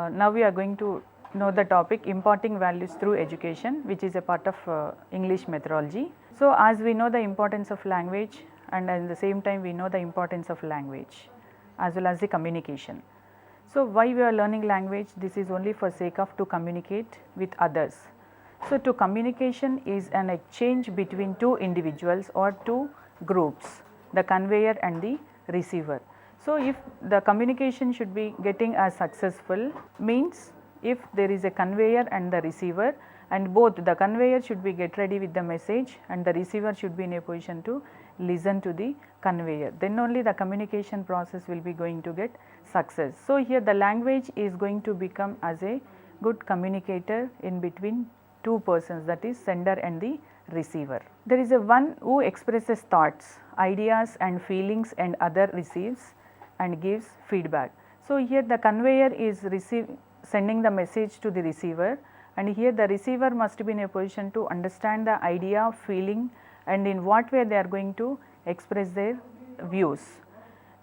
Now we are going to know the topic imparting values through education, which is a part of English methodology. So, as we know the importance of language, and at the same time we know the importance of language as well as the communication. So, why we are learning language? This is only for sake of to communicate with others. So, to communication is an exchange between two individuals or two groups, the conveyor and the receiver. So, if the communication should be getting as successful, means if there is a conveyor and the receiver, and both the conveyor should be get ready with the message and the receiver should be in a position to listen to the conveyor, then only the communication process will be going to get success. So, here the language is going to become as a good communicator in between two persons, that is sender and the receiver. There is a one who expresses thoughts, ideas and feelings, and other receives and gives feedback. So, here the conveyor is sending the message to the receiver, and here the receiver must be in a position to understand the idea, feeling, and in what way they are going to express their views.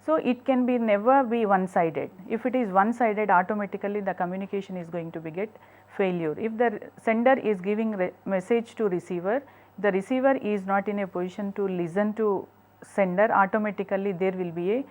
So, it can be never be one sided. If it is one sided, automatically the communication is going to be get failure. If the sender is giving message to receiver, the receiver is not in a position to listen to sender, automatically there will be a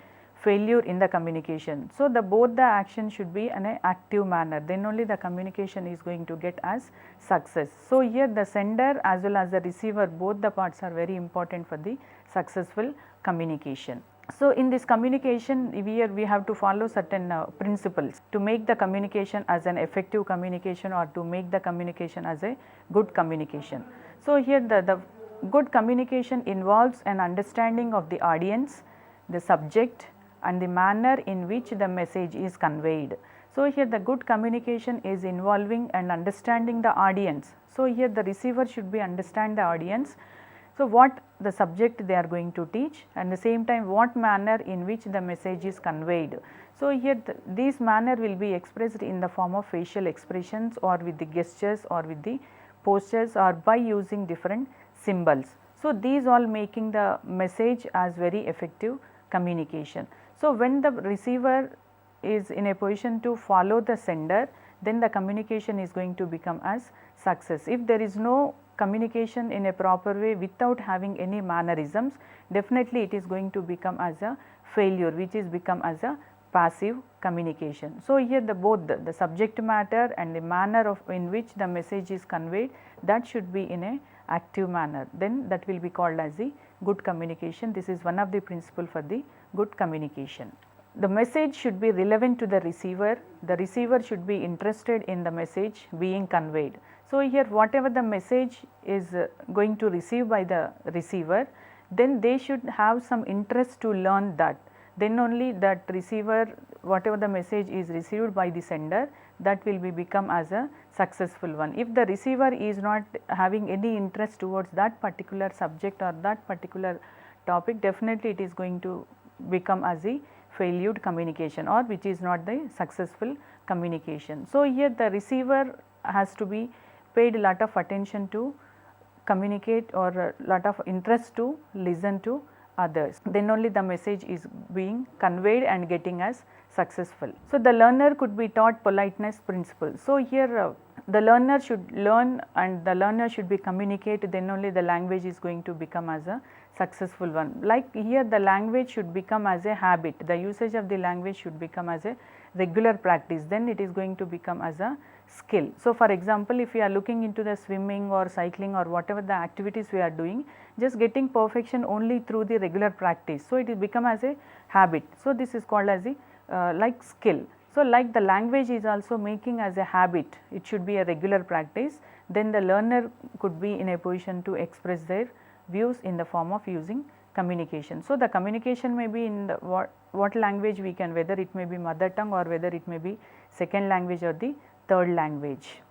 failure in the communication. So, both the action should be in an active manner, then only the communication is going to get as success. So, here the sender as well as the receiver, both the parts are very important for the successful communication. So, in this communication we have to follow certain principles to make the communication as an effective communication or to make the communication as a good communication. So, here the good communication involves an understanding of the audience, the subject, and the manner in which the message is conveyed. So, here the good communication is involving and understanding the audience. So, here the receiver should be understand the audience. So, what the subject they are going to teach, and the same time what manner in which the message is conveyed. So, here this manner will be expressed in the form of facial expressions or with the gestures or with the postures or by using different symbols. So, these all making the message as very effective communication. So, when the receiver is in a position to follow the sender, then the communication is going to become as success. If there is no communication in a proper way without having any mannerisms, definitely it is going to become as a failure, which is become as a passive communication. So, here both the subject matter and the manner of in which the message is conveyed, that should be in a active manner, then that will be called as the good communication. This is one of the principle for the good communication. The message should be relevant to the receiver should be interested in the message being conveyed. So, here whatever the message is going to receive by the receiver, then they should have some interest to learn that, then only that receiver, whatever the message is received by the sender, that will be become as a successful one. If the receiver is not having any interest towards that particular subject or that particular topic, definitely it is going to become as a failed communication or which is not the successful communication. So, here the receiver has to be paid a lot of attention to communicate or a lot of interest to listen to others, then only the message is being conveyed and getting as successful. So, the learner could be taught politeness principle. So, here the learner should learn and the learner should be communicate, then only the language is going to become as a successful one. Like here the language should become as a habit, the usage of the language should become as a regular practice, then it is going to become as a skill. So, for example, if we are looking into the swimming or cycling or whatever the activities we are doing, just getting perfection only through the regular practice. So, it will become as a habit. So, this is called as a like skill. So, like the language is also making as a habit, it should be a regular practice, then the learner could be in a position to express their views in the form of using communication. So, the communication may be in the what language we can, whether it may be mother tongue or whether it may be second language or the third language.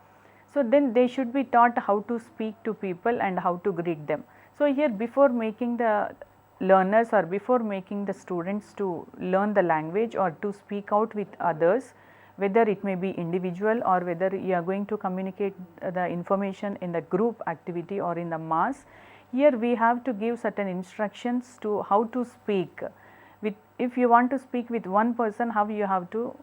So, then they should be taught how to speak to people and how to greet them. So, here before making the learners or before making the students to learn the language or to speak out with others, whether it may be individual or whether you are going to communicate the information in the group activity or in the mass, here we have to give certain instructions to how to speak with, if you want to speak with one person, how you have to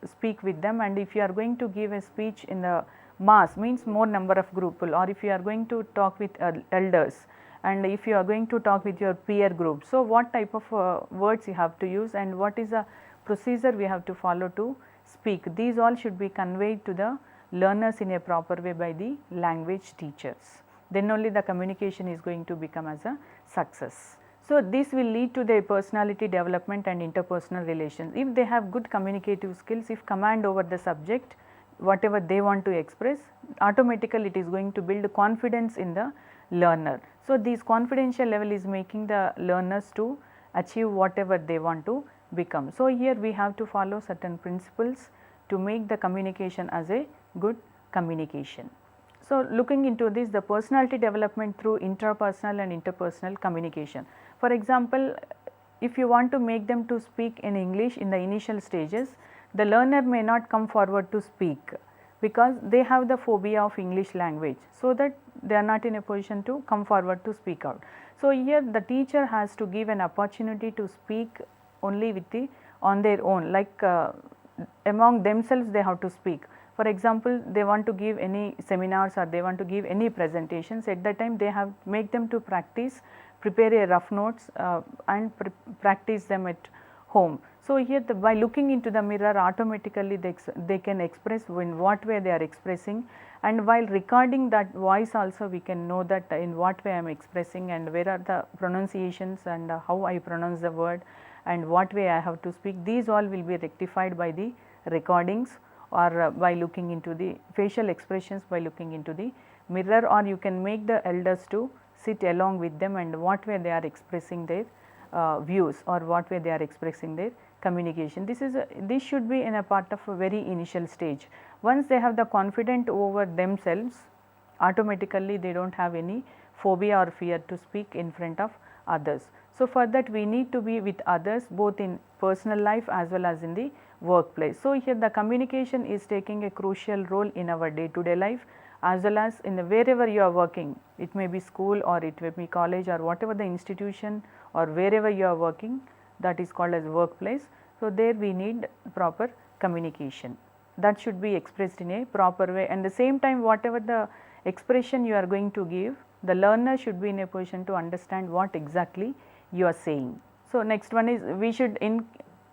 speak with them, and if you are going to give a speech in the mass, means more number of people, or if you are going to talk with elders, and if you are going to talk with your peer group. So, what type of words you have to use and what is the procedure we have to follow to speak, these all should be conveyed to the learners in a proper way by the language teachers. Then only the communication is going to become as a success. So, this will lead to their personality development and interpersonal relations. If they have good communicative skills, if command over the subject, whatever they want to express, automatically it is going to build confidence in the learner. So, this confidential level is making the learners to achieve whatever they want to become. So, here we have to follow certain principles to make the communication as a good communication. So, looking into this, the personality development through intrapersonal and interpersonal communication. For example, if you want to make them to speak in English in the initial stages, the learner may not come forward to speak because they have the phobia of English language, so that they are not in a position to come forward to speak out. So, here the teacher has to give an opportunity to speak only with on their own, like among themselves they have to speak. For example, they want to give any seminars or they want to give any presentations, at that time they have make them to practice, prepare a rough notes and practice them at home. So, here by looking into the mirror, automatically they can express in what way they are expressing, and while recording that voice also we can know that in what way I am expressing and where are the pronunciations and how I pronounce the word and what way I have to speak. These all will be rectified by the recordings or by looking into the facial expressions, by looking into the mirror, or you can make the elders to sit along with them and what way they are expressing their views or what way they are expressing their communication. This should be in a part of a very initial stage. Once they have the confidence over themselves, automatically they do not have any phobia or fear to speak in front of others. So, for that we need to be with others both in personal life as well as in the workplace. So, here the communication is taking a crucial role in our day to day life as well as in the wherever you are working. It may be school or it may be college or whatever the institution or wherever you are working, that is called as workplace. So, there we need proper communication that should be expressed in a proper way, and the same time whatever the expression you are going to give, the learner should be in a position to understand what exactly you are saying. So, next one is we should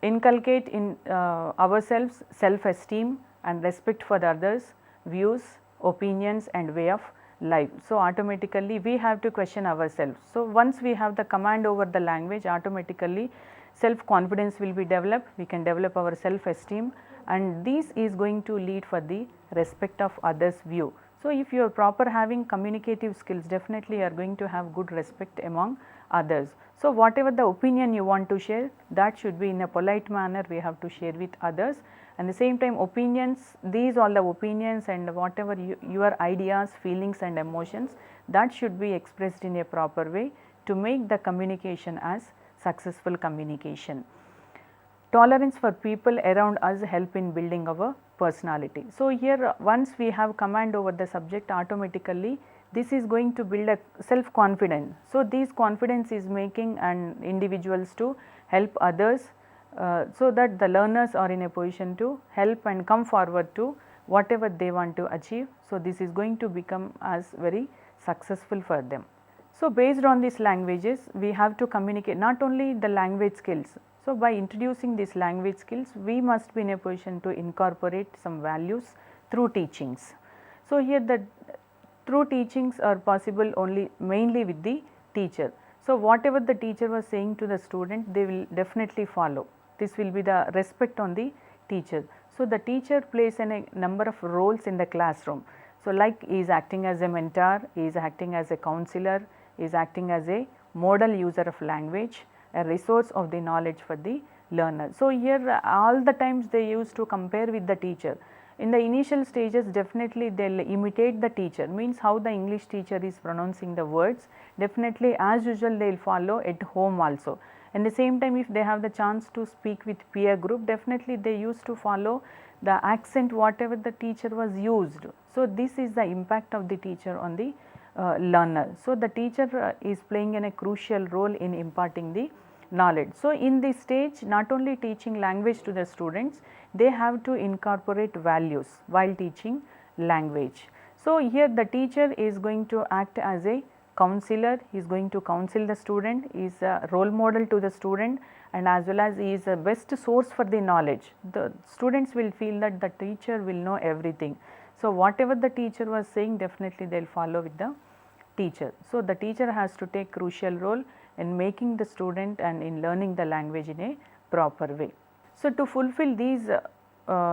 inculcate in ourselves self-esteem and respect for the others' views, opinions and way of life. So, automatically we have to question ourselves. So, once we have the command over the language, automatically self confidence will be developed, we can develop our self-esteem, and this is going to lead for the respect of others' view. So, if you are proper having communicative skills, definitely you are going to have good respect among others. So, whatever the opinion you want to share, that should be in a polite manner we have to share with others, and the same time opinions, these all the opinions and whatever your ideas, feelings and emotions, that should be expressed in a proper way to make the communication as successful communication. Tolerance for people around us help in building our personality. So, here once we have command over the subject, automatically this is going to build a self confidence. So, this confidence is making individuals to help others, so that the learners are in a position to help and come forward to whatever they want to achieve. So, this is going to become as very successful for them. So, based on these languages, we have to communicate not only the language skills. So, by introducing these language skills, we must be in a position to incorporate some values through teachings. So, here the through teachings are possible only mainly with the teacher. So, whatever the teacher was saying to the student, they will definitely follow. This will be the respect on the teacher. So, the teacher plays a number of roles in the classroom. So, like he is acting as a mentor, he is acting as a counselor, he is acting as a model user of language, a resource of the knowledge for the learner. So, here all the times they used to compare with the teacher. In the initial stages, definitely they will imitate the teacher, means how the English teacher is pronouncing the words, definitely as usual they will follow at home also. And the same time, if they have the chance to speak with peer group, definitely they used to follow the accent whatever the teacher was used. So, this is the impact of the teacher on the learner. So, the teacher is playing a crucial role in imparting the knowledge. So, in this stage not only teaching language to the students, they have to incorporate values while teaching language. So, here the teacher is going to act as a counselor, he is going to counsel the student, he is a role model to the student, and as well as he is the best source for the knowledge. The students will feel that the teacher will know everything. So, whatever the teacher was saying, definitely they will follow with the teacher. So, the teacher has to take crucial role in making the student and in learning the language in a proper way. So, to fulfill these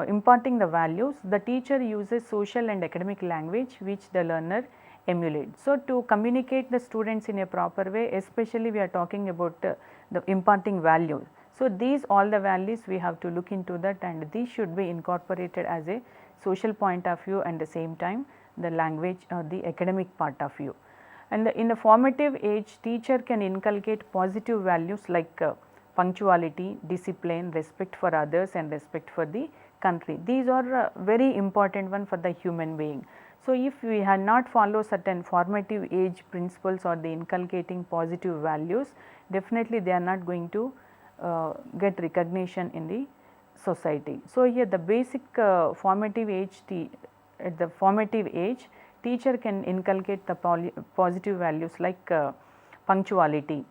imparting the values, the teacher uses social and academic language which the learner emulates. So, to communicate the students in a proper way, especially we are talking about the imparting values. So, these all the values we have to look into that, and these should be incorporated as a social point of view and the same time the language or the academic part of view. And in the formative age, teacher can inculcate positive values like punctuality, discipline, respect for others and respect for the country. These are very important one for the human being. So, if we had not followed certain formative age principles or the inculcating positive values, definitely they are not going to get recognition in the society. So, here the basic formative age, at the formative age, teacher can inculcate the positive values like punctuality,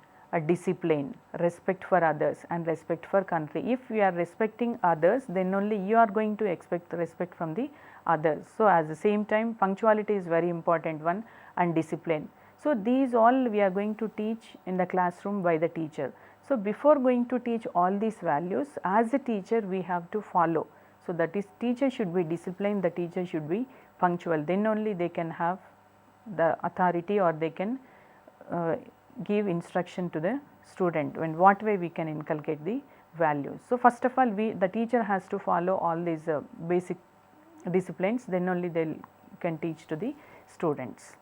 discipline, respect for others and respect for country. If you are respecting others, then only you are going to expect respect from the others. So, at the same time punctuality is very important one, and discipline. So, these all we are going to teach in the classroom by the teacher. So, before going to teach all these values, as a teacher we have to follow. So, that is, teacher should be disciplined, the teacher should be punctual, then only they can have the authority or they can give instruction to the student in what way we can inculcate the values. So, first of all the teacher has to follow all these basic disciplines, then only they can teach to the students.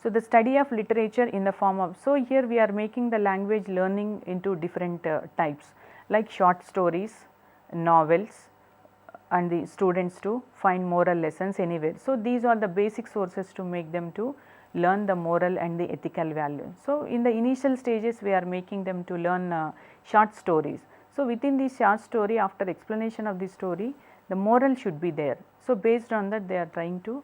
So, the study of literature in the form of, so here we are making the language learning into different types like short stories, novels, and the students to find moral lessons anywhere. So, these are the basic sources to make them to learn the moral and the ethical value. So, in the initial stages we are making them to learn short stories. So, within this short story, after explanation of the story, the moral should be there. So, based on that they are trying to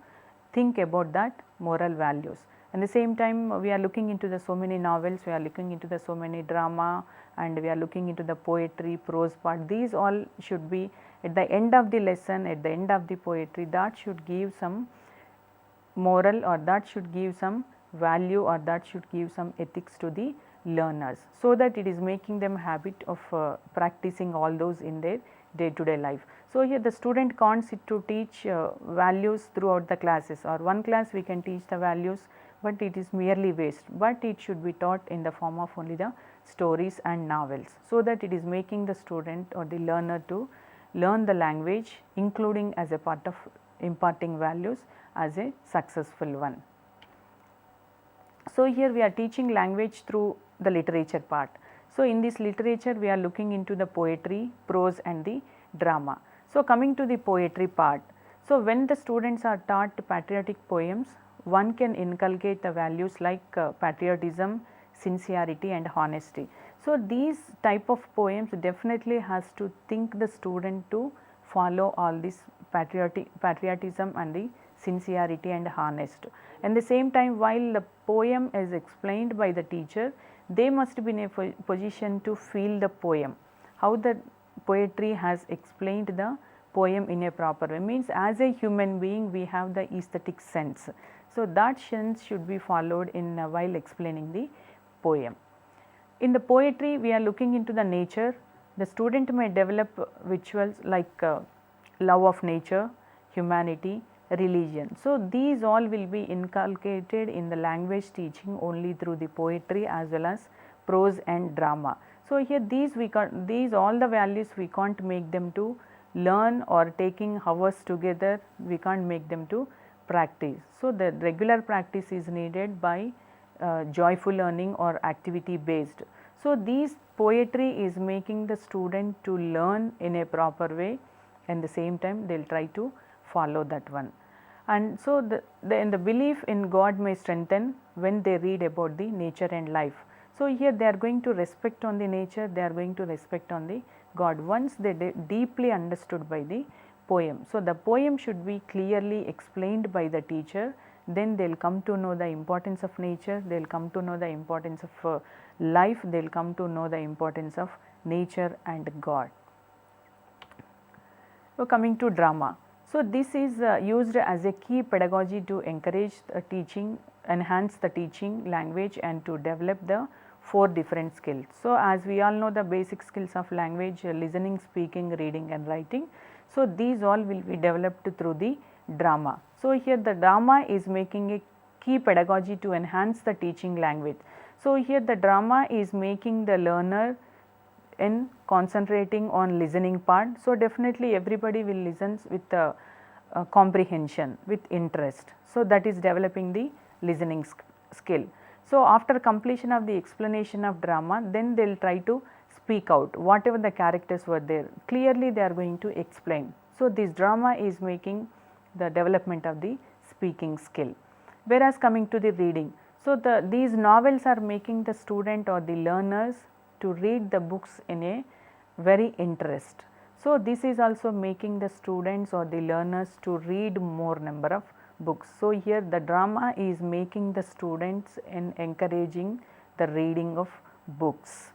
think about that moral values. And the same time we are looking into the so many novels, we are looking into the so many drama, and we are looking into the poetry, prose part. These all should be at the end of the lesson, at the end of the poetry, that should give some moral or that should give some value or that should give some ethics to the learners, so that it is making them habit of practicing all those in their day to day life. So, here the student can't sit to teach values throughout the classes, or one class we can teach the values, but it is merely waste, but it should be taught in the form of only the stories and novels, so that it is making the student or the learner to learn the language, including as a part of imparting values as a successful one. So, here we are teaching language through the literature part. So, in this literature we are looking into the poetry, prose and the drama. So, coming to the poetry part. So, when the students are taught patriotic poems, one can inculcate the values like patriotism, sincerity and honesty. So, these type of poems definitely has to think the student to follow all this patriotism and the sincerity and honest. And the same time, while the poem is explained by the teacher, they must be in a position to feel the poem, how the poetry has explained the poem in a proper way, means as a human being we have the aesthetic sense. So, that sense should be followed in while explaining the poem. In the poetry we are looking into the nature. The student may develop rituals like love of nature, humanity, religion. So, these all will be inculcated in the language teaching only through the poetry as well as prose and drama. So, here these all the values we can't make them to learn or taking hours together, we can't make them to practice. So, the regular practice is needed by joyful learning or activity based. So, these poetry is making the student to learn in a proper way, and the same time they will try to follow that one. And so, the belief in God may strengthen when they read about the nature and life. So here they are going to respect on the nature, they are going to respect on the God once they deeply understood by the poem. So the poem should be clearly explained by the teacher, then they will come to know the importance of nature, they will come to know the importance of life, they will come to know the importance of nature and God. So coming to drama. So this is used as a key pedagogy to encourage the teaching, enhance the teaching language and to develop the 4 different skills. So as we all know the basic skills of language, listening, speaking, reading and writing. So these all will be developed through the drama. So here the drama is making a key pedagogy to enhance the teaching language. So here the drama is making the learner in concentrating on listening part. So definitely everybody will listen with comprehension, with interest. So that is developing the listening skill. So after completion of the explanation of drama, then they will try to speak out whatever the characters were there, clearly they are going to explain. So this drama is making the development of the speaking skill. Whereas coming to the reading, so these novels are making the student or the learners to read the books in a very interest. So this is also making the students or the learners to read more number of books. So here the drama is making the students and encouraging the reading of books.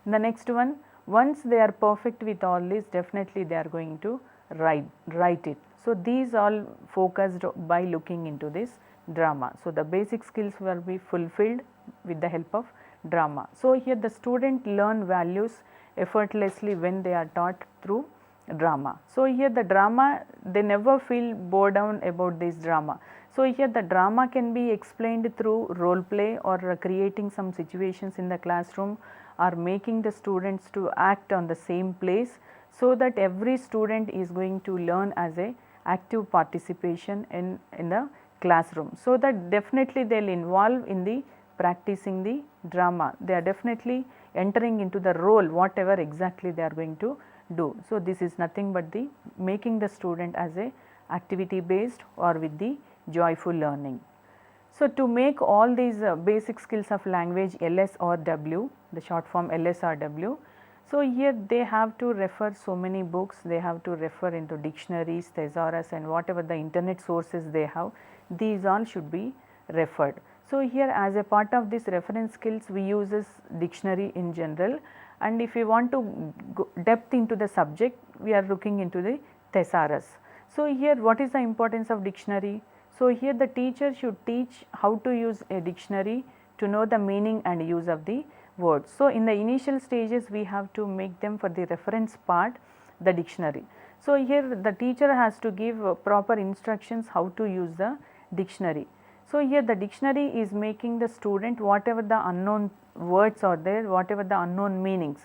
The next one, once they are perfect with all this, definitely they are going to write it. So these all focused by looking into this drama. So the basic skills will be fulfilled with the help of drama. So here the student learn values effortlessly when they are taught through drama. So here the drama, they never feel bored down about this drama. So here the drama can be explained through role play or creating some situations in the classroom or making the students to act on the same place, so that every student is going to learn as a active participation in the classroom. So that definitely they will involve in the practicing the drama, they are definitely entering into the role whatever exactly they are going to do. So this is nothing but the making the student as a activity based or with the joyful learning. So to make all these basic skills of language LS or W, the short form LS or W, so here they have to refer so many books, they have to refer into dictionaries, thesaurus and whatever the internet sources they have, these all should be referred. So here as a part of this reference skills we use dictionary in general, and if we want to go depth into the subject, we are looking into the thesaurus. So here what is the importance of dictionary? So here the teacher should teach how to use a dictionary to know the meaning and use of the words. So in the initial stages we have to make them for the reference part the dictionary. So here the teacher has to give proper instructions how to use the dictionary. So here the dictionary is making the student whatever the unknown words are there, whatever the unknown meanings,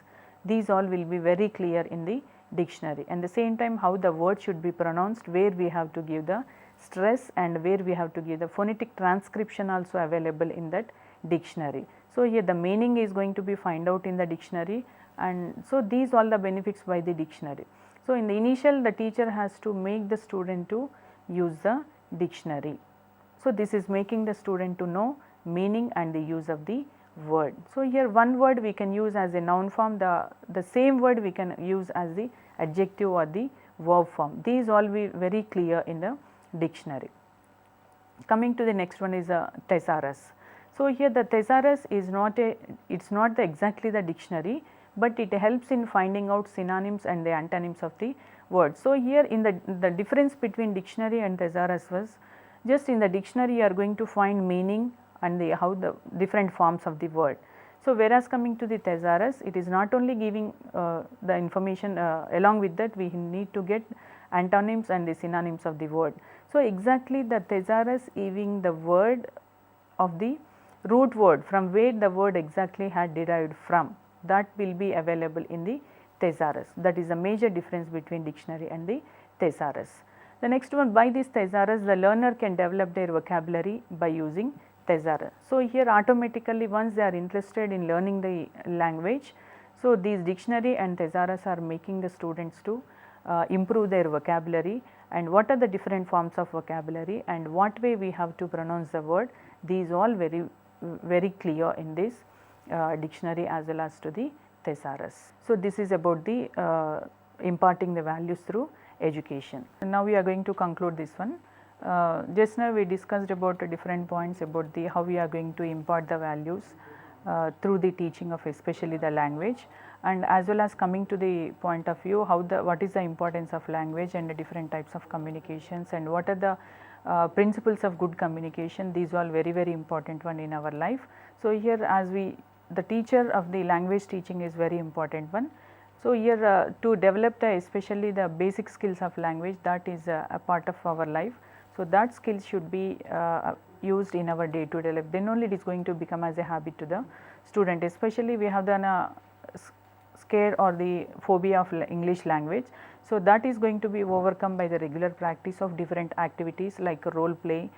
these all will be very clear in the dictionary, and the same time how the word should be pronounced, where we have to give the stress and where we have to give the phonetic transcription also available in that dictionary. So here the meaning is going to be find out in the dictionary, and so these all the benefits by the dictionary. So in the initial the teacher has to make the student to use the dictionary. So this is making the student to know meaning and the use of the word. So here one word we can use as a noun form, the same word we can use as the adjective or the verb form. These all be very clear in the dictionary. Coming to the next one is a thesaurus. So here the thesaurus is not exactly the dictionary, but it helps in finding out synonyms and the antonyms of the word. So here in the difference between dictionary and thesaurus was, just in the dictionary you are going to find meaning and how the different forms of the word. So whereas coming to the thesaurus, it is not only giving the information, along with that we need to get antonyms and the synonyms of the word. So exactly the thesaurus giving the word of the root word, from where the word exactly had derived from, that will be available in the thesaurus. That is a major difference between dictionary and the thesaurus. The next one, by this thesaurus the learner can develop their vocabulary by using thesaurus. So here automatically once they are interested in learning the language, so these dictionary and thesaurus are making the students to improve their vocabulary, and what are the different forms of vocabulary and what way we have to pronounce the word, these all very clear in this dictionary as well as to the thesaurus. So, this is about the imparting the values through education. Now, we are going to conclude this one. Just now we discussed about different points about the how we are going to impart the values through the teaching of especially the language, and as well as coming to the point of view how what is the importance of language and the different types of communications and what are the principles of good communication. These are all very important one in our life. So, here as the teacher of the language teaching is very important one. So, here to develop especially the basic skills of language, that is a part of our life. So, that skill should be used in our day to day life, then only it is going to become as a habit to the student. Especially we have the scare or the phobia of English language. So, that is going to be overcome by the regular practice of different activities like role play,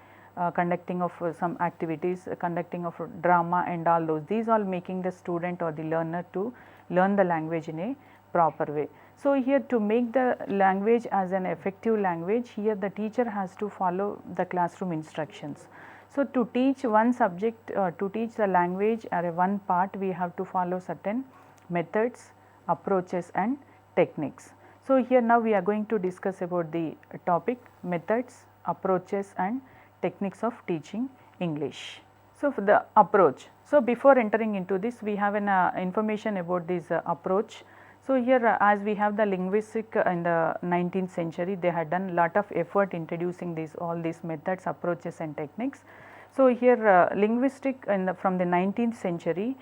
conducting of some activities, conducting of drama and all those. These all making the student or the learner to learn the language in a proper way. So, here to make the language as an effective language, here the teacher has to follow the classroom instructions. So, to teach one subject, to teach the language or one part, we have to follow certain methods, approaches and techniques. So, here now we are going to discuss about the topic methods, approaches and techniques of teaching English. So, for the approach. So, before entering into this, we have an information about this approach. So, here as we have the linguistic in the 19th century, they had done lot of effort introducing all these methods, approaches and techniques. So, here linguistic from the 19th century,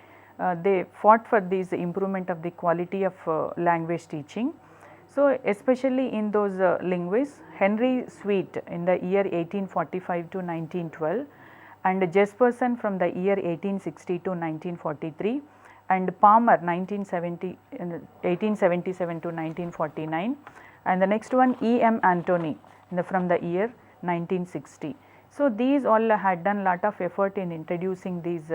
they fought for this improvement of the quality of language teaching. So, especially in those linguists, Henry Sweet in the year 1845 to 1912 and Jesperson from the year 1860 to 1943 and Palmer 1877 to 1949 and the next one E.M. Antony from the year 1960. So, these all had done lot of effort in introducing these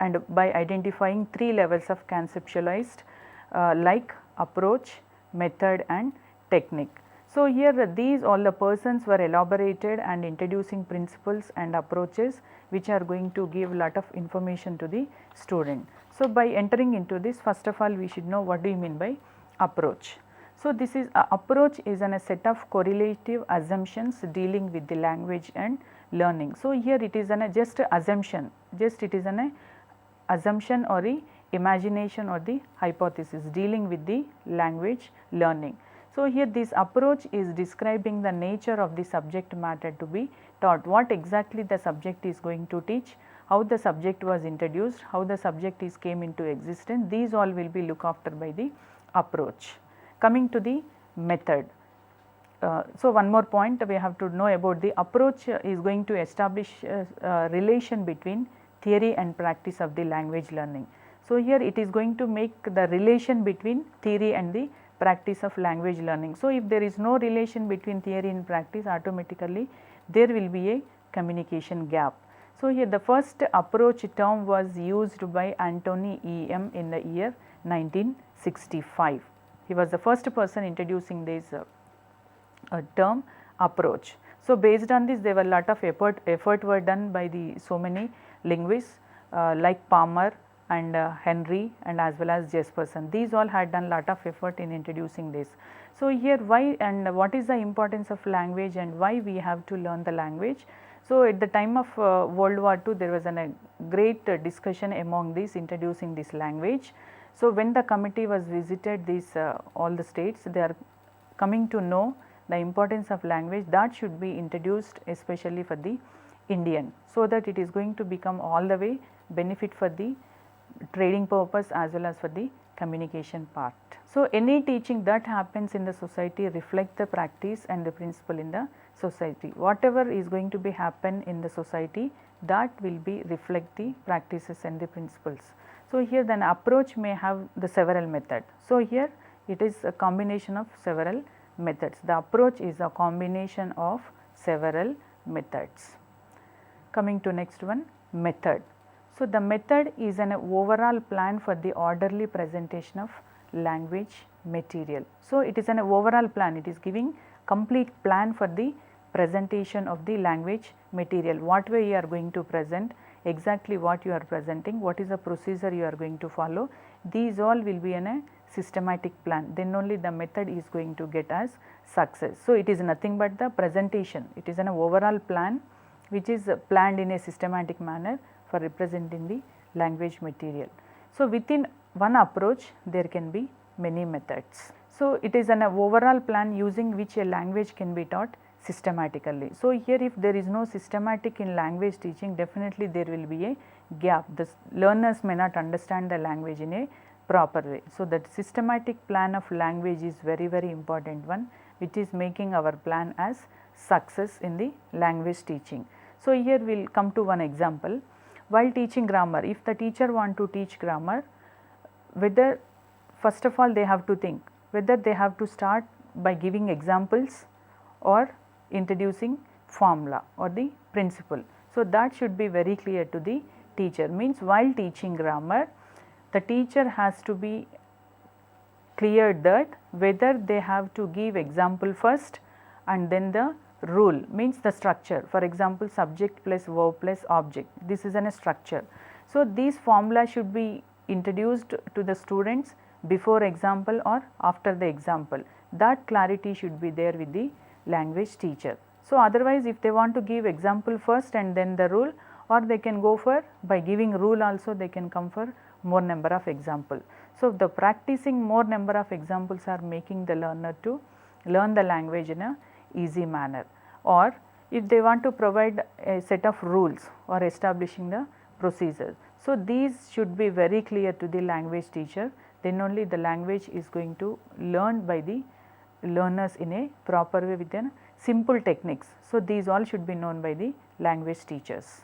and by identifying 3 levels of conceptualized like approach, method and technique. So, here these all the persons were elaborated and introducing principles and approaches which are going to give lot of information to the student. So, by entering into this, first of all we should know what do you mean by approach. So, this is approach is a set of correlative assumptions dealing with the language and learning. So, here it is just assumption, just it is an assumption or the imagination or the hypothesis dealing with the language learning. So, here this approach is describing the nature of the subject matter to be taught, what exactly the subject is going to teach, how the subject was introduced, how the subject is came into existence, these all will be looked after by the approach. Coming to the method. So, one more point we have to know about the approach is going to establish a relation between theory and practice of the language learning. So, here it is going to make the relation between theory and the practice of language learning. So, if there is no relation between theory and practice, automatically there will be a communication gap. So, here the first approach term was used by Anthony E.M. in the year 1965. He was the first person introducing this term approach. So, based on this there were lot of effort were done by so many linguists like Palmer and Henry and as well as Jesperson. These all had done lot of effort in introducing this. So, here why and what is the importance of language and why we have to learn the language. So, at the time of World War II, there was a great discussion among these introducing this language. So, when the committee was visited these all the states, they are coming to know the importance of language that should be introduced especially for the Indian, so that it is going to become all the way benefit for the trading purpose as well as for the communication part. So, any teaching that happens in the society reflect the practice and the principle in the society. Whatever is going to be happen in the society, that will be reflect the practices and the principles. So, here then approach may have the several method. So, here it is a combination of several methods. The approach is a combination of several methods. Coming to next one, method. So, the method is an overall plan for the orderly presentation of language material. So, it is an overall plan, it is giving complete plan for the presentation of the language material, what way you are going to present exactly what you are presenting, what is the procedure you are going to follow. These all will be in a systematic plan, then only the method is going to get as success. So, it is nothing but the presentation, it is an overall plan which is planned in a systematic manner for representing the language material. So, within one approach there can be many methods. So, it is an overall plan using which a language can be taught systematically. So, here if there is no systematic in language teaching, definitely there will be a gap, the learners may not understand the language in a proper way. So, that systematic plan of language is very important one, which is making our plan as success in the language teaching. So, here we will come to one example. While teaching grammar, if the teacher want to teach grammar, whether first of all they have to think whether they have to start by giving examples or introducing formula or the principle. So, that should be very clear to the teacher, means while teaching grammar the teacher has to be clear that whether they have to give example first and then the rule, means the structure, for example subject plus verb plus object, this is a structure. So, these formula should be introduced to the students before example or after the example, that clarity should be there with the language teacher. So, otherwise if they want to give example first and then the rule, or they can go for by giving rule also they can come for more number of example. So, the practicing more number of examples are making the learner to learn the language in a easy manner, or if they want to provide a set of rules or establishing the procedures. So, these should be very clear to the language teacher, then only the language is going to learn by the learners in a proper way with simple techniques. So, these all should be known by the language teachers.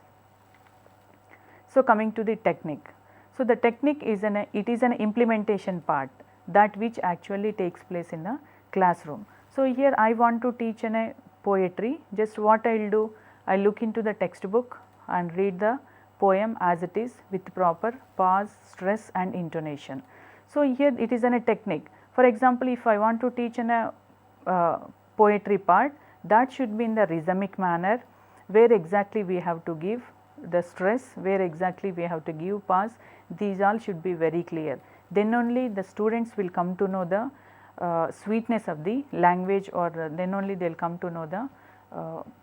So, coming to the technique. So, the technique is an implementation part, that which actually takes place in the classroom. So, here I want to teach a poetry, just what I will do, I look into the textbook and read the poem as it is with proper pause, stress and intonation. So, here it is a technique. For example, if I want to teach a poetry part, that should be in the rhythmic manner, where exactly we have to give the stress, where exactly we have to give pause, these all should be very clear. Then only the students will come to know the sweetness of the language, or then only they will come to know the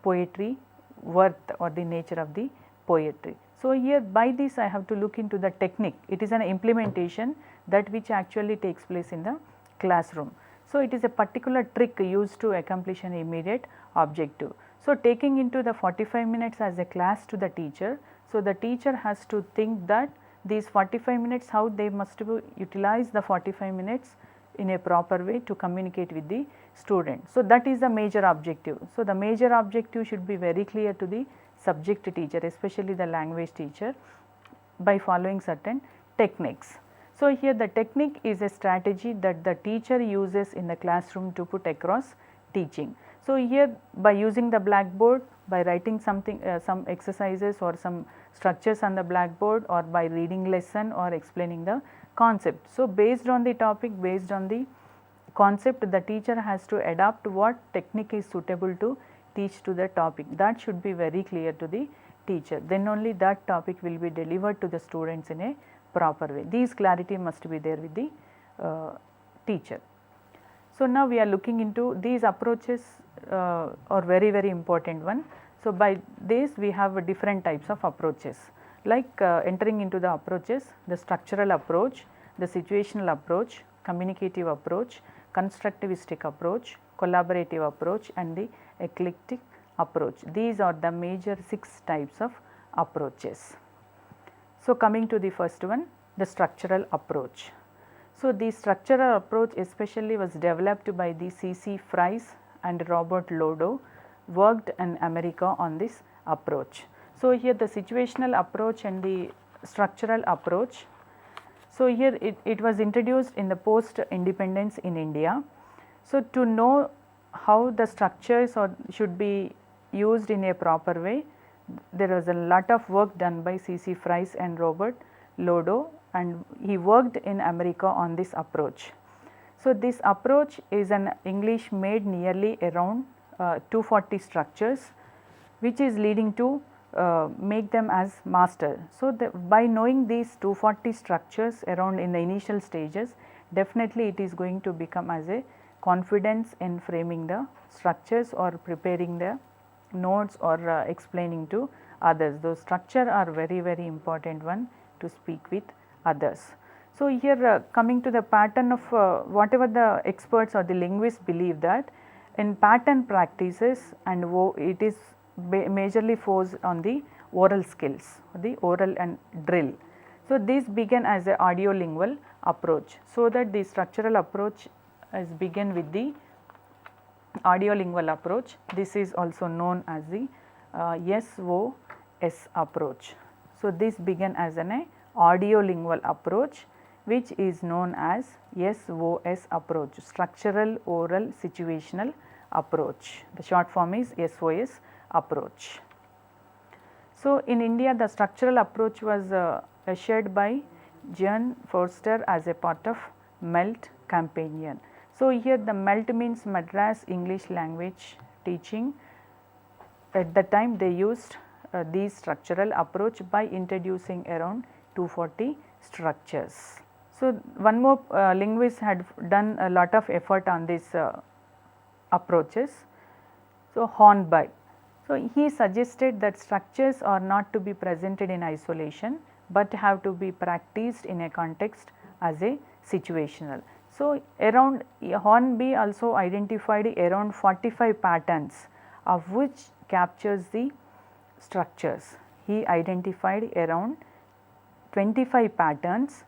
poetry worth or the nature of the poetry. So, here by this I have to look into the technique, it is an implementation that which actually takes place in the classroom. So, it is a particular trick used to accomplish an immediate objective. So, taking into the 45 minutes as a class to the teacher, so the teacher has to think that these 45 minutes how they must utilize the 45 minutes in a proper way to communicate with the student. So, that is the major objective. So, the major objective should be very clear to the subject teacher, especially the language teacher, by following certain techniques. So, here the technique is a strategy that the teacher uses in the classroom to put across teaching. So, here by using the blackboard, by writing something some exercises or some structures on the blackboard, or by reading lesson or explaining the concept. So, based on the topic, based on the concept, the teacher has to adapt what technique is suitable to teach to the topic, that should be very clear to the teacher, then only that topic will be delivered to the students in a proper way. These clarity must be there with the teacher. So, now we are looking into these approaches are very important one. So, by this we have different types of approaches, like entering into the approaches, the structural approach, the situational approach, communicative approach, constructivistic approach, collaborative approach and the eclectic approach. These are the major 6 types of approaches. So, coming to the first one, the structural approach. So, the structural approach especially was developed by the 𝗧𝗪 and Robert Lodo, worked in America on this approach. So, here the situational approach and the structural approach. So, here it was introduced in the post independence in India. So, to know how the structures should be used in a proper way, there was a lot of work done by 𝗧𝗪 and Robert Lodo, and he worked in America on this approach. So, this approach is an English made nearly around 240 structures, which is leading to make them as master. So, by knowing these 240 structures around in the initial stages, definitely it is going to become as a confidence in framing the structures or preparing the notes or explaining to others. Those structure are very important one to speak with others. So, here coming to the pattern of whatever the experts or the linguists believe that in pattern practices and it is majorly forced on the oral skills, the oral and drill. So, this began as a audiolingual approach. So, that the structural approach is begin with the audiolingual approach. This is also known as the SOS approach. So, this began as an audiolingual approach, which is known as SOS approach, structural oral situational approach. The short form is SOS approach. So, in India the structural approach was assured by John Forster as a part of MELT campaign. So, here the MELT means Madras English Language Teaching. At the time they used these structural approach by introducing around 240 structures. So, one more linguist had done a lot of effort on these approaches. So, Hornby. So, he suggested that structures are not to be presented in isolation, but have to be practiced in a context as a situational. So, around Hornby also identified around 45 patterns of which captures the structures. He identified around 25 patterns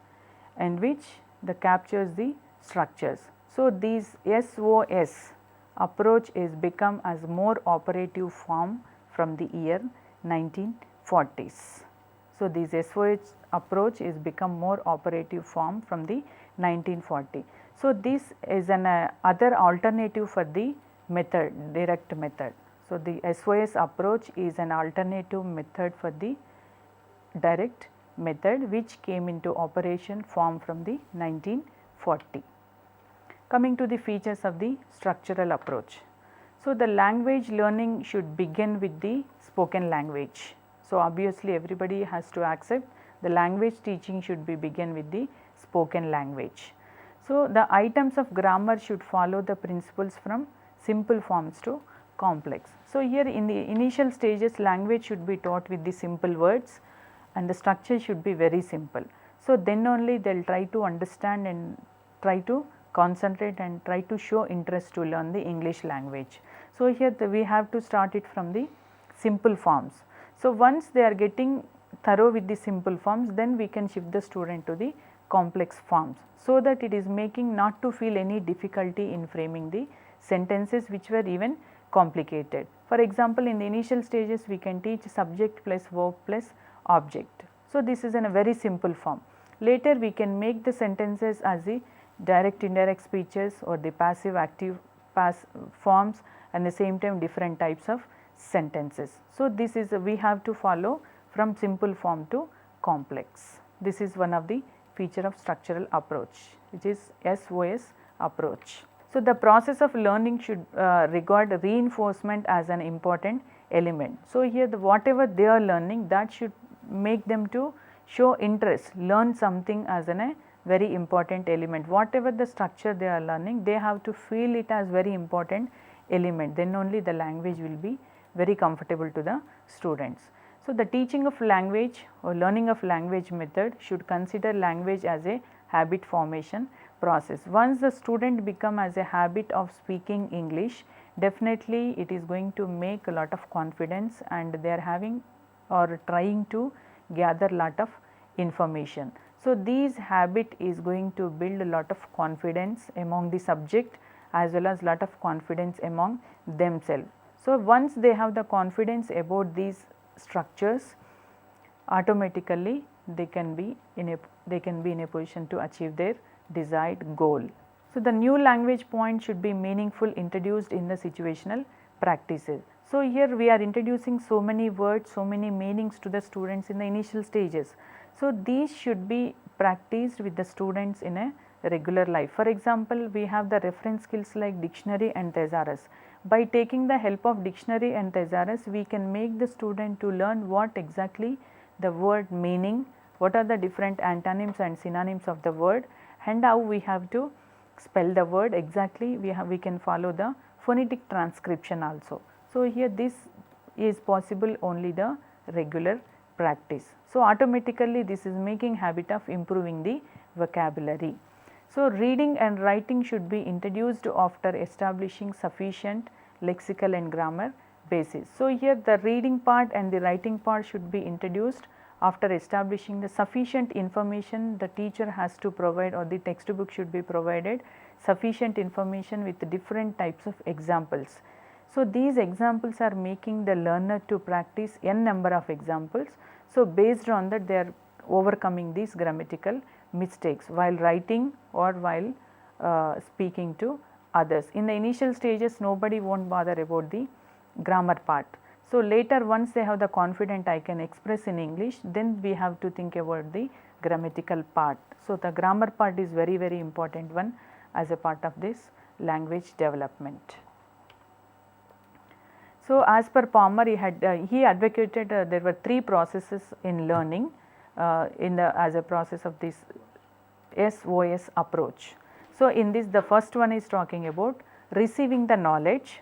and which the captures the structures. So, these SOS approach is become as more operative form from the year 1940s. So, this SOS approach is become more operative form from the 1940. So, this is an other alternative for the method, direct method. So, the SOS approach is an alternative method for the direct method which came into operation form from the 1940. Coming to the features of the structural approach. So, the language learning should begin with the spoken language. So, obviously everybody has to accept the language teaching should be begin with the spoken language. So, the items of grammar should follow the principles from simple forms to complex. So, here in the initial stages language should be taught with the simple words and the structure should be very simple. So, then only they will try to understand and try to concentrate and try to show interest to learn the English language. So, here we have to start it from the simple forms. So, once they are getting thorough with the simple forms, then we can shift the student to the complex forms, so that it is making not to feel any difficulty in framing the sentences which were even complicated. For example, in the initial stages we can teach subject plus verb plus object. So, this is in a very simple form. Later we can make the sentences as the direct indirect speeches or the passive active forms and the same time different types of sentences. So, this is we have to follow from simple form to complex. This is one of the feature of structural approach, which is SOS approach. So, the process of learning should regard reinforcement as an important element. So, here the whatever they are learning, that should make them to show interest, learn something as a very important element. Whatever the structure they are learning, they have to feel it as very important element, then only the language will be very comfortable to the students. So, the teaching of language or learning of language method should consider language as a habit formation process. Once the student become as a habit of speaking English, definitely it is going to make a lot of confidence and they are having or trying to gather lot of information. So, these habit is going to build a lot of confidence among the subject as well as lot of confidence among themselves. So, once they have the confidence about these structures, automatically they can be in a position to achieve their desired goal. So, the new language point should be meaningful introduced in the situational practices. So, here we are introducing so many words, so many meanings to the students in the initial stages. So, these should be practiced with the students in a regular life. For example, we have the reference skills like dictionary and thesaurus. By taking the help of dictionary and thesaurus, we can make the student to learn what exactly the word meaning, what are the different antonyms and synonyms of the word, and how we have to spell the word exactly. We can follow the phonetic transcription also. So, here this is possible only the regular practice. So, automatically this is making habit of improving the vocabulary. So, reading and writing should be introduced after establishing sufficient lexical and grammar basis. So, here the reading part and the writing part should be introduced after establishing the sufficient information the teacher has to provide, or the textbook should be provided sufficient information with different types of examples. So, these examples are making the learner to practice n number of examples. So, based on that they are overcoming these grammatical mistakes while writing or while speaking to others. In the initial stages nobody won't bother about the grammar part. So, later once they have the confident I can express in English, then we have to think about the grammatical part. So, the grammar part is very important one as a part of this language development. So, as per Palmer he advocated there were 3 processes in learning as a process of this SOS approach. So, in this the first one is talking about receiving the knowledge,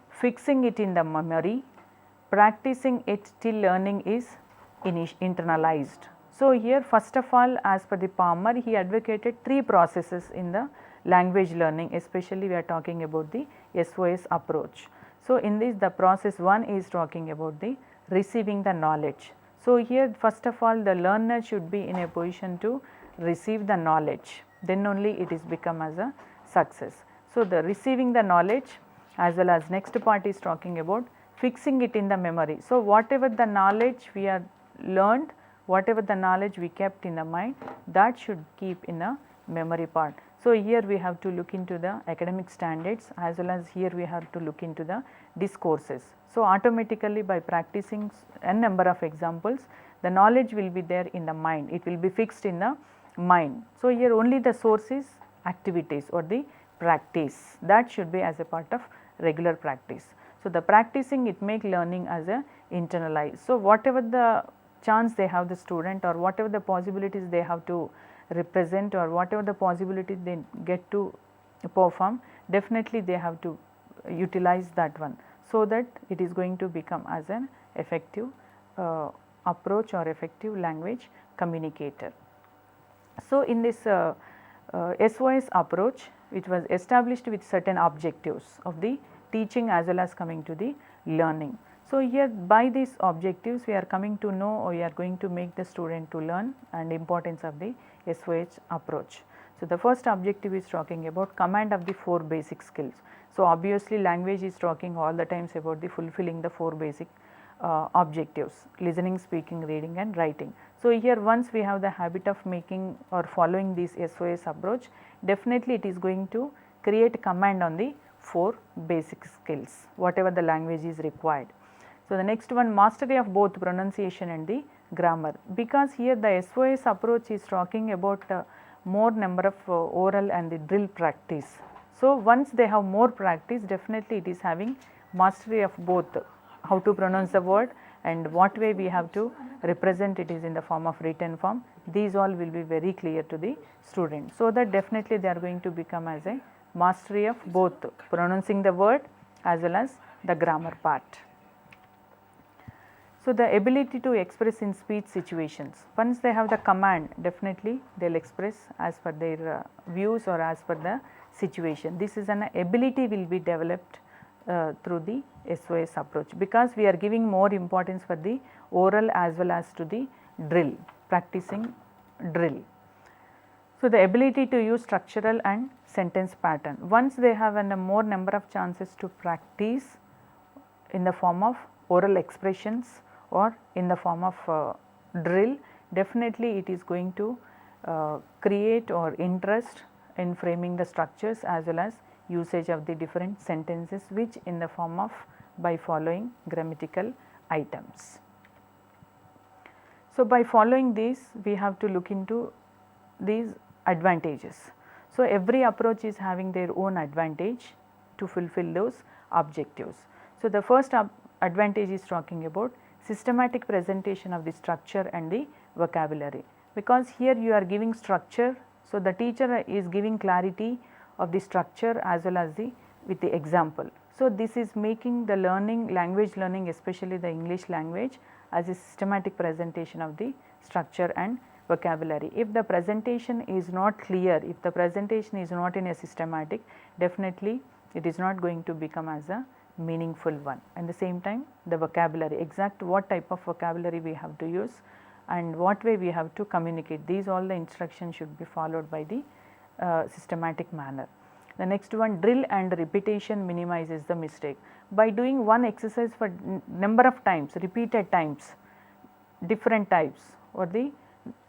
fixing it in the memory, practicing it till learning is internalized. So, here first of all as per the Palmer he advocated 3 processes in the language learning, especially we are talking about the SOS approach. So, in this the process 1 is talking about the receiving the knowledge. So, here first of all the learner should be in a position to receive the knowledge, then only it is become as a success. So, the receiving the knowledge as well as next part is talking about fixing it in the memory. So, whatever the knowledge we are learned, whatever the knowledge we kept in the mind, that should keep in a memory part. So, here we have to look into the academic standards as well as here we have to look into the discourses. So, automatically by practicing n number of examples, the knowledge will be there in the mind, it will be fixed in the mind. So, here only the source is activities or the practice, that should be as a part of regular practice. So, the practicing it make learning as a internalized. So, whatever the chance they have the student or whatever the possibilities they have to represent or whatever the possibilities they get to perform, definitely they have to utilize that one, so that it is going to become as an effective approach or effective language communicator. So, in this SOS approach, it was established with certain objectives of the teaching as well as coming to the learning. So, here by these objectives we are coming to know, or we are going to make the student to learn and importance of the SOS approach. So, the first objective is talking about command of the 4 basic skills. So, obviously language is talking all the times about the fulfilling the 4 basic objectives: listening, speaking, reading and writing. So, here once we have the habit of making or following this SOS approach, definitely it is going to create command on the 4 basic skills, whatever the language is required. So, the next one, mastery of both pronunciation and the grammar, because here the SOS approach is talking about more number of oral and the drill practice. So, once they have more practice, definitely it is having mastery of both, how to pronounce the word and what way we have to represent it is in the form of written form. These all will be very clear to the student. So, that definitely they are going to become as a mastery of both pronouncing the word as well as the grammar part. So, the ability to express in speech situations, once they have the command, definitely they will express as per their views or as per the situation. This is an ability will be developed through the SOS approach, because we are giving more importance for the oral as well as to the drill, practicing drill. So, the ability to use structural and sentence pattern, once they have a more number of chances to practice in the form of oral expressions or in the form of drill, definitely it is going to create or interest in framing the structures as well as usage of the different sentences, which in the form of by following grammatical items. So, by following these we have to look into these advantages. So, every approach is having their own advantage to fulfill those objectives. So, the first advantage is talking about systematic presentation of the structure and the vocabulary, because here you are giving structure. So, the teacher is giving clarity of the structure as well as the with the example. So, this is making the learning, language learning, especially the English language, as a systematic presentation of the structure and vocabulary. If the presentation is not clear, if the presentation is not in a systematic, definitely it is not going to become as a meaningful one. And the same time, the vocabulary, exact what type of vocabulary we have to use and what way we have to communicate, these all the instructions should be followed by the systematic manner. The next one, drill and repetition minimizes the mistake. By doing one exercise for number of times, repeated times, different types or the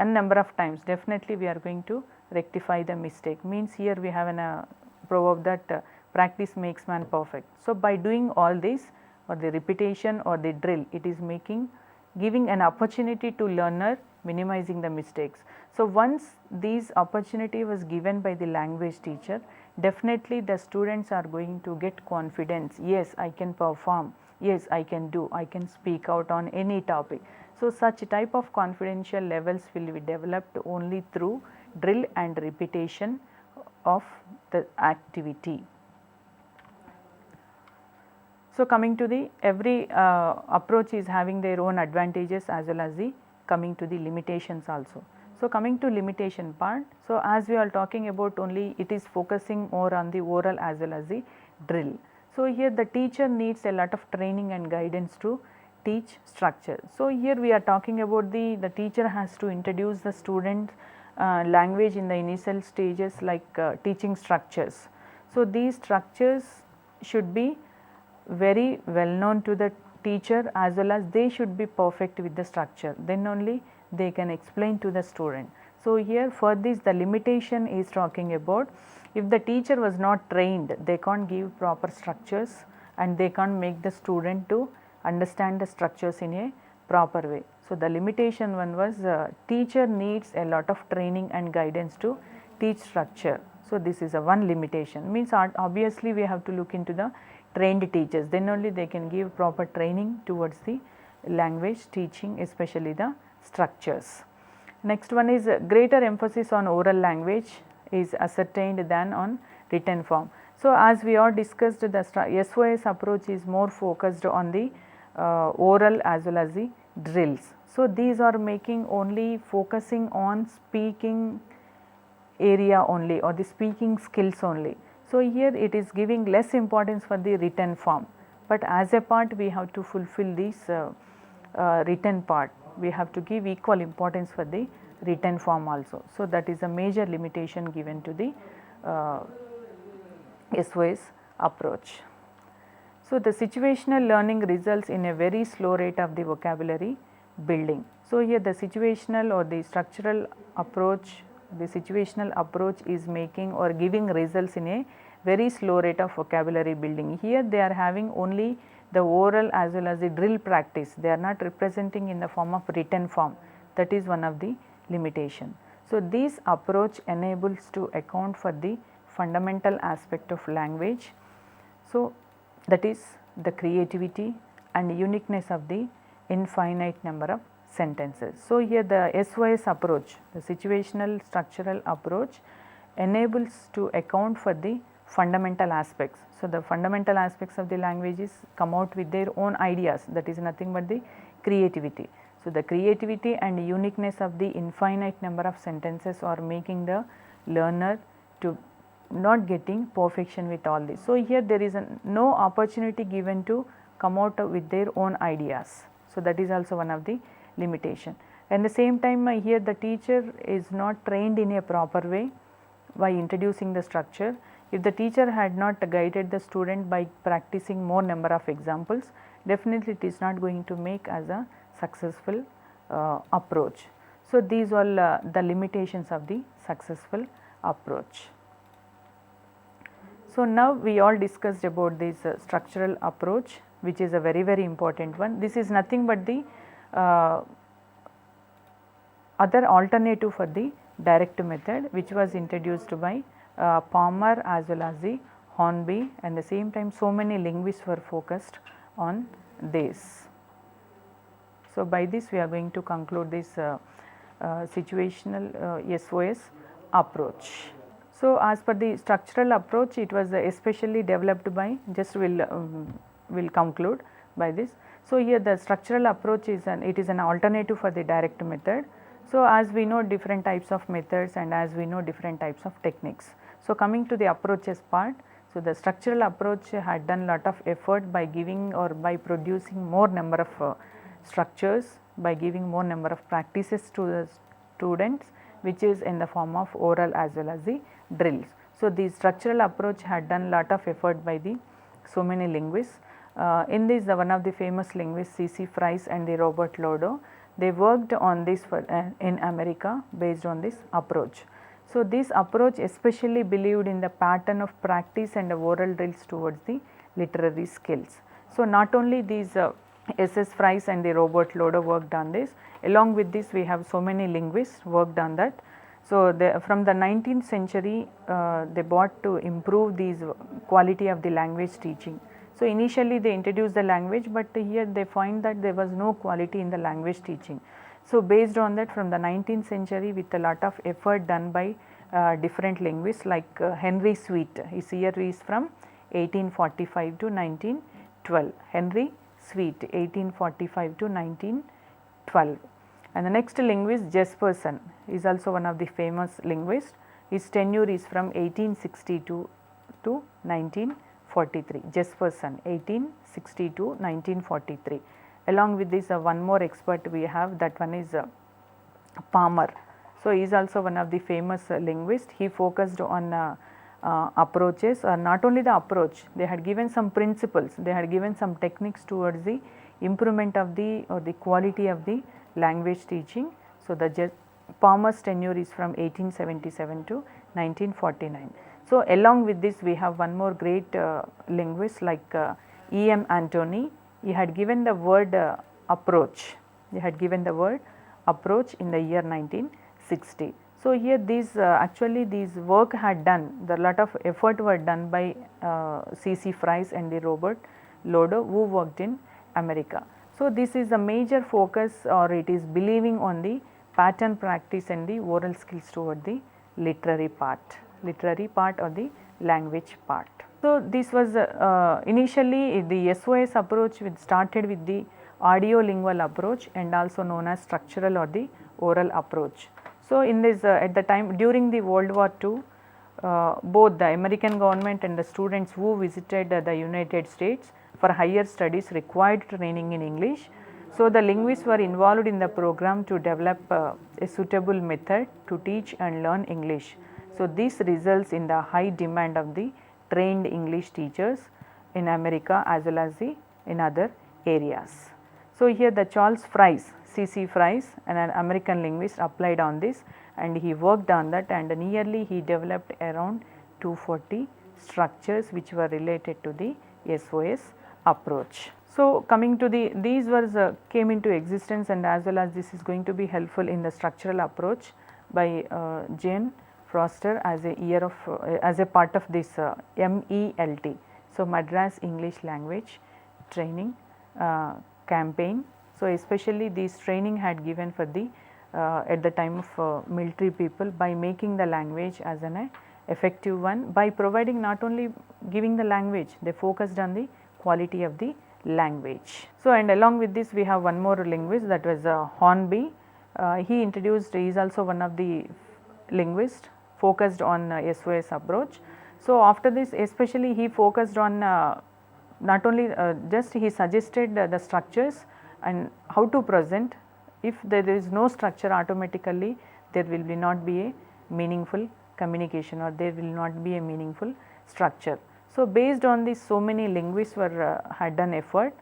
n number of times, definitely we are going to rectify the mistake. Means here we have a proverb that practice makes man perfect. So, by doing all this or the repetition or the drill, it is giving an opportunity to learner, minimizing the mistakes. So, once these opportunity was given by the language teacher, definitely the students are going to get confidence. Yes, I can perform. Yes, I can do. I can speak out on any topic. So, such type of confidential levels will be developed only through drill and repetition of the activity. So, coming to the every approach is having their own advantages as well as the coming to the limitations also. So, coming to limitation part, so as we are talking about only, it is focusing more on the oral as well as the drill. So, here the teacher needs a lot of training and guidance to teach structure. So, here we are talking about the teacher has to introduce the student language in the initial stages, like teaching structures. So, these structures should be very well known to the teacher as well as they should be perfect with the structure, then only they can explain to the student. So, here for this the limitation is talking about, if the teacher was not trained, they can't give proper structures and they can't make the student to understand the structures in a proper way. So, the limitation one was teacher needs a lot of training and guidance to teach structure. So, this is a one limitation, means obviously we have to look into the trained teachers, then only they can give proper training towards the language teaching, especially the structures. Next one is greater emphasis on oral language is ascertained than on written form. So, as we all discussed, the SOS approach is more focused on the oral as well as the drills. So, these are making only focusing on speaking area only or the speaking skills only. So, here it is giving less importance for the written form, but as a part we have to fulfill this written part, we have to give equal importance for the written form also. So, that is a major limitation given to the SOS approach. So, the situational learning results in a very slow rate of the vocabulary building. So, here the situational or the structural approach, the situational approach is making or giving results in a very slow rate of vocabulary building. Here they are having only the oral as well as the drill practice, they are not representing in the form of written form, that is one of the limitation. So, this approach enables to account for the fundamental aspect of language. So, that is the creativity and uniqueness of the infinite number of sentences. So, here the SOS approach, the situational structural approach enables to account for the fundamental aspects. So, the fundamental aspects of the languages come out with their own ideas, that is nothing but the creativity. So, the creativity and uniqueness of the infinite number of sentences are making the learner to not getting perfection with all this. So, here there is no opportunity given to come out with their own ideas. So, that is also one of the limitation. At the same time, here the teacher is not trained in a proper way by introducing the structure. If the teacher had not guided the student by practicing more number of examples, definitely it is not going to make as a successful approach. So, these all the limitations of the successful approach. So, now we all discussed about this structural approach, which is a very important one. This is nothing but the other alternative for the direct method, which was introduced by Palmer as well as the Hornby, and the same time so many linguists were focused on this. So, by this we are going to conclude this situational SOS approach. So, as per the structural approach, it was especially developed by, just will conclude by this. So, here the structural approach is an alternative for the direct method. So, as we know different types of methods and as we know different types of techniques. So, coming to the approaches part, so the structural approach had done lot of effort by giving or by producing more number of structures, by giving more number of practices to the students, which is in the form of oral as well as the drills. So, the structural approach had done lot of effort by the so many linguists. In this, one of the famous linguists 𝗧𝗕 and the Robert Lodo, they worked on this for, in America based on this approach. So, this approach especially believed in the pattern of practice and oral drills towards the literary skills. So, not only these 𝗧𝗕 and the Robert Lodo worked on this, along with this we have so many linguists worked on that. So, from the 19th century they bought to improve these quality of the language teaching. So, initially they introduced the language, but here they find that there was no quality in the language teaching. So, based on that, from the 19th century with a lot of effort done by different linguists like Henry Sweet, his year is from 1845 to 1912, Henry Sweet 1845 to 1912. And the next linguist 𝗪𝗪𝗪 is also one of the famous linguists. His tenure is from 1862 to 1943, 𝗪𝗪𝗪 1860 to 1943. Along with this one more expert we have, that one is Palmer. So, he is also one of the famous linguists. He focused on approaches, or not only the approach, they had given some principles, they had given some techniques towards the improvement of the or the quality of the language teaching. So, the Palmer's tenure is from 1877 to 1949. So, along with this we have one more great linguist like E.M. Antony. He had given the word approach, he had given the word approach in the year 1960. So, here these actually these work had done, the lot of effort were done by 𝗧𝗕 and the Robert Lodo, who worked in America. So, this is a major focus, or it is believing on the pattern practice and the oral skills toward the literary part or the language part. So, this was initially the SOS approach started with the audio lingual approach and also known as structural or the oral approach. So, in this at the time during the World War II, both the American government and the students who visited the United States for higher studies required training in English. So, the linguists were involved in the program to develop a suitable method to teach and learn English. So, this results in the high demand of the trained English teachers in America as well as in other areas. So, here the Charles Fries, 𝗧𝗕 and an American linguist applied on this, and he worked on that, and nearly he developed around 240 structures which were related to the SOS approach. So, coming to these words came into existence, and as well as this is going to be helpful in the structural approach by Jane Foster as a part of this MELT. So, Madras English Language Training campaign. So, especially this training had given for the at the time of military people by making the language as an effective one, by providing not only giving the language, they focused on the quality of the language. So, and along with this we have one more linguist, that was Hornby. He is also one of the linguists focused on SOS approach. So, after this especially he focused on not only just he suggested the structures and how to present. If there is no structure, automatically there will not be a meaningful communication, or there will not be a meaningful structure. So, based on this, so many linguists had done effort.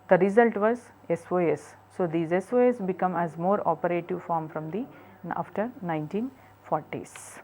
The result was SOS. So, these SOS become as more operative form from the after 1940s.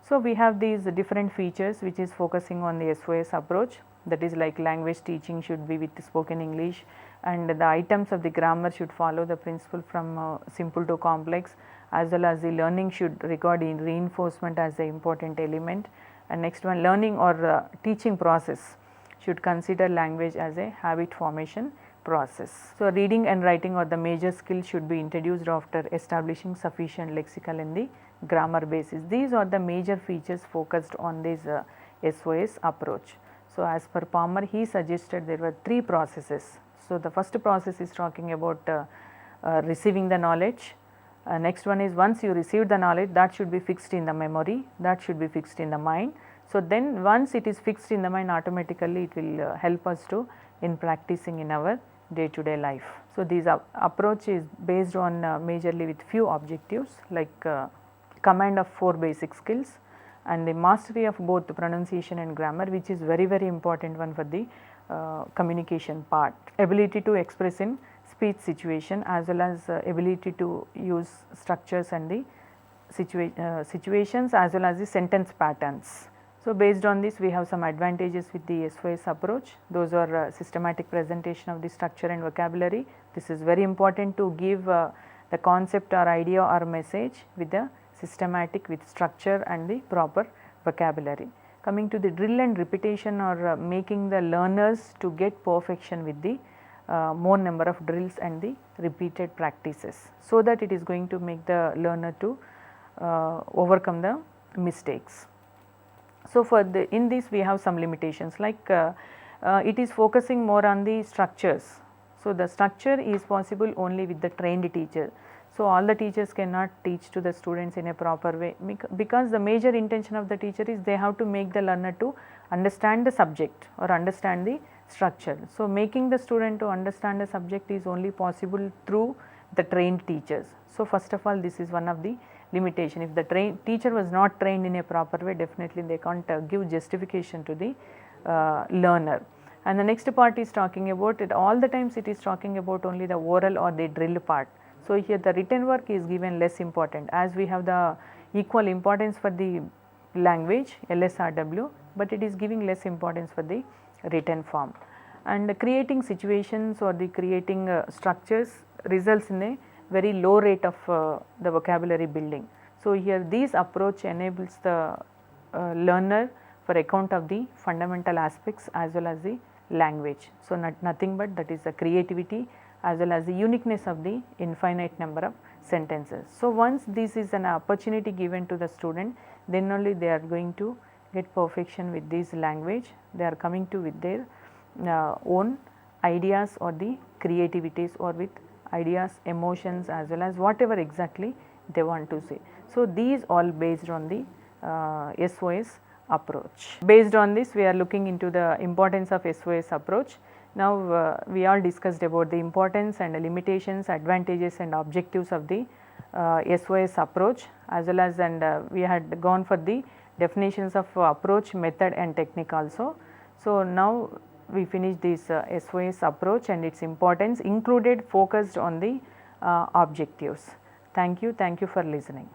So, we have these different features which is focusing on the SOS approach, that is like language teaching should be with spoken English, and the items of the grammar should follow the principle from simple to complex, as well as the learning should regard in reinforcement as the important element, and next one, learning or teaching process should consider language as a habit formation process. So, reading and writing are the major skills should be introduced after establishing sufficient lexical in the grammar basis. These are the major features focused on this SOS approach. So, as per Palmer, he suggested there were 3 processes. So, the first process is talking about receiving the knowledge. Next one is, once you receive the knowledge, that should be fixed in the memory, that should be fixed in the mind. So, then once it is fixed in the mind, automatically it will help us to in practicing in our day to day life. So, this approach is based on majorly with few objectives like command of 4 basic skills and the mastery of both the pronunciation and grammar, which is very important one for the communication part, ability to express in speech situation as well as ability to use structures and the situations as well as the sentence patterns. So, based on this we have some advantages with the SOS approach. Those are systematic presentation of the structure and vocabulary. This is very important to give the concept or idea or message with the systematic with structure and the proper vocabulary. Coming to the drill and repetition or making the learners to get perfection with the more number of drills and the repeated practices, so that it is going to make the learner to overcome the mistakes. So, for the in this we have some limitations like it is focusing more on the structures. So, the structure is possible only with the trained teacher. So, all the teachers cannot teach to the students in a proper way, because the major intention of the teacher is they have to make the learner to understand the subject or understand the structure. So, making the student to understand the subject is only possible through the trained teachers. So, first of all, this is one of the limitation. If the teacher was not trained in a proper way, definitely they can't give justification to the learner. And the next part is talking about it, all the times it is talking about only the oral or the drill part. So, here the written work is given less important, as we have the equal importance for the language LSRW, but it is giving less importance for the written form. And creating situations or the creating structures results in a very low rate of the vocabulary building. So, here this approach enables the learner for account of the fundamental aspects as well as the language. So, nothing but that is the creativity as well as the uniqueness of the infinite number of sentences. So, once this is an opportunity given to the student, then only they are going to get perfection with this language. They are coming to with their own ideas or the creativities or with ideas, emotions as well as whatever exactly they want to say. So, these all based on the SOS approach. Based on this, we are looking into the importance of SOS approach. Now, we all discussed about the importance and the limitations, advantages and objectives of the SOS approach, as well as we had gone for the definitions of approach, method and technique also. So, now we finished this SOS approach and its importance, included focused on the objectives. Thank you for listening.